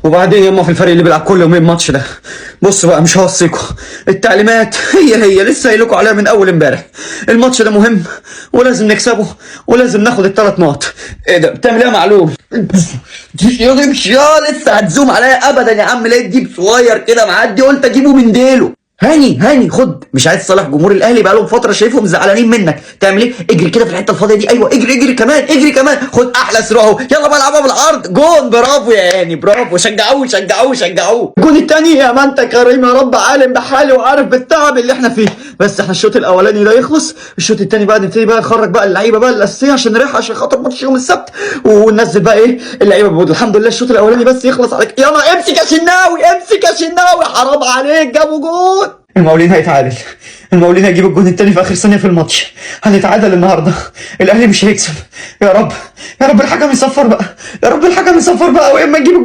وبعدين يما في الفريق اللي بيلعب كل يومين ماتش ده. بص بقى مش هوصيكوا، التعليمات هي لسه قايلكوا عليها من اول امبارح. الماتش ده مهم ولازم نكسبه ولازم ناخد الثلاث نقط. ايه ده بتعمل ايه يا معلول؟ يا لسه هتزوم عليا ابدا يا عم، لقيت جيب صغير كده معدي قلت اجيبه من ديله. هاني خد، مش عايز تصالح جمهور الاهلي بقالهم فتره شايفهم زعلانين منك. تعمل ايه؟ اجري كده في الحته الفاضيه دي. ايوه اجري كمان خد احلى سرعه اهو. يلا بقى العبها بالعرض جون. برافو يا هاني برافو، شجعوه. الجون الثاني يا ما انت كريم يا رب، عالم بحالي وعارف بالتعب اللي احنا فيه. بس احنا الشوط الاولاني ده يخلص، الشوط الثاني بقى نبتدي بقى نخرج بقى اللعيبه بقى الاساسيه عشان نريح عشان خاطر ماتش يوم السبت، وننزل بقى ايه اللعيبه بود. الحمد لله الشوط الاولاني بس يخلص عليك. يلا امسك يا شناوي حرام عليك جابوا جون. المقاولين هيجيب الجون التاني في اخر ثانيه في الماتش. هنتعادل النهارده، الاهلي مش هيكسب. يا رب الحكم يصفر بقى، واما يجيب الجون